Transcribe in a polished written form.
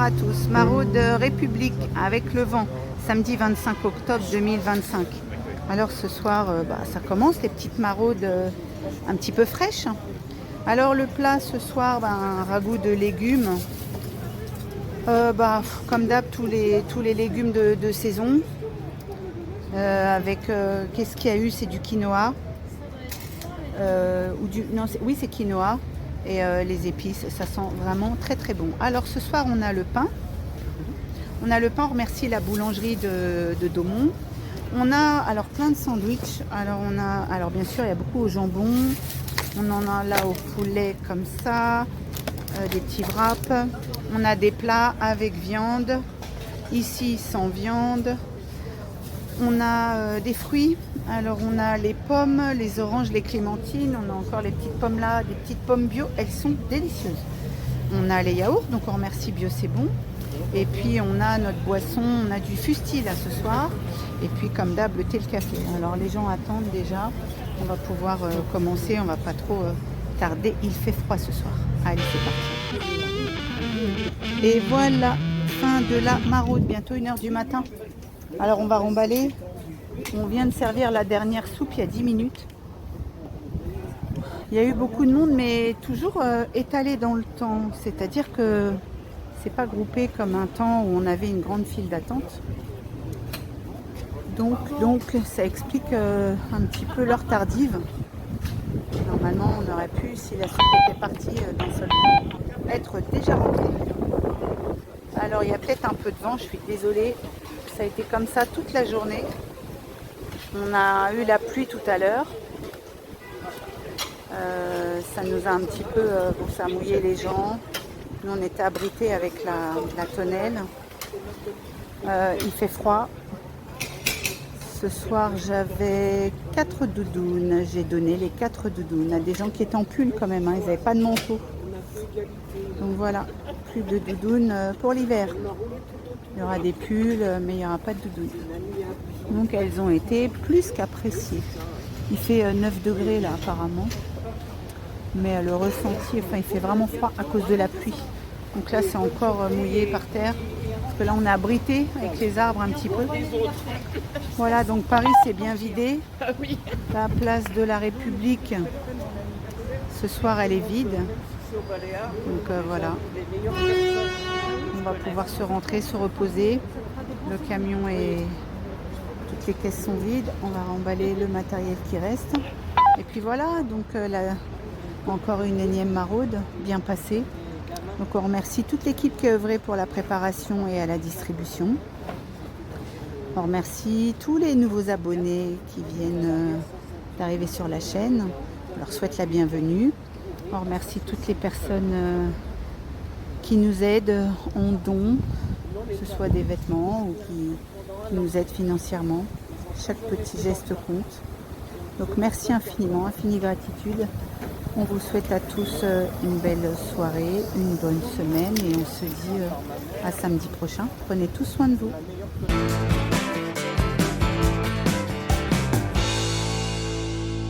à tous. Maraude République avec le vent, samedi 25 octobre 2025. Alors ce soir, ça commence, les petites maraudes un petit peu fraîches. Alors le plat ce soir, un ragoût de légumes. Comme d'hab, tous les légumes de saison. Qu'est-ce qu'il y a eu? C'est du quinoa. Oui, c'est quinoa. Et les épices, ça sent vraiment très très bon. Alors ce soir, on a le pain. On remercie la boulangerie de Daumont. On a alors plein de sandwichs. Alors bien sûr, il y a beaucoup au jambon. On en a là au poulet comme ça. Des petits wraps. On a des plats avec viande. Ici, sans viande. On a des fruits. Alors on a les pommes, les oranges, les clémentines. On a encore les petites pommes là, des petites pommes bio. Elles sont délicieuses. On a les yaourts, donc on remercie Bio, c'est bon. Et puis on a notre boisson, on a du fusti là ce soir. Et puis comme d'hab, le thé, le café. Alors les gens attendent déjà. On va pouvoir commencer, on va pas trop tarder. Il fait froid ce soir. Allez, c'est parti. Et voilà, fin de la maraude, bientôt 1h du matin. Alors on va remballer. On vient de servir la dernière soupe il y a 10 minutes. Il y a eu beaucoup de monde, mais toujours étalé dans le temps. C'est-à-dire que c'est pas groupé comme un temps où on avait une grande file d'attente. Donc ça explique un petit peu l'heure tardive. Normalement, on aurait pu, si la soupe était partie d'un seul coup, être déjà rentré. Alors il y a peut-être un peu de vent, je suis désolée. Ça a été comme ça toute la journée. On a eu la pluie tout à l'heure. Ça nous a un petit peu ça a mouillé les gens. Nous on était abrités avec la tonnelle. Il fait froid. Ce soir j'avais 4 doudounes. J'ai donné les 4 doudounes à des gens qui étaient en pull quand même. Ils n'avaient pas de manteau. Donc voilà, plus de doudounes pour l'hiver. Il y aura des pulls, mais il n'y aura pas de doudounes. Donc elles ont été plus qu'appréciées. Il fait 9 degrés là apparemment. Mais le ressenti, il fait vraiment froid à cause de la pluie. Donc là c'est encore mouillé par terre. Parce que là on est abrité avec les arbres un petit peu. Voilà, donc Paris s'est bien vidé. La place de la République, ce soir elle est vide. Donc voilà. On va pouvoir se rentrer, se reposer. Le camion est... Toutes les caisses sont vides. On va remballer le matériel qui reste. Et puis voilà, donc encore une énième maraude bien passée. Donc on remercie toute l'équipe qui a œuvré pour la préparation et à la distribution. On remercie tous les nouveaux abonnés qui viennent d'arriver sur la chaîne. On leur souhaite la bienvenue. On remercie toutes les personnes qui nous aident en dons, que ce soit des vêtements ou qui nous aident financièrement. Chaque petit geste compte. Donc merci infiniment, infinie gratitude. On vous souhaite à tous une belle soirée, une bonne semaine et on se dit à samedi prochain. Prenez tous soin de vous.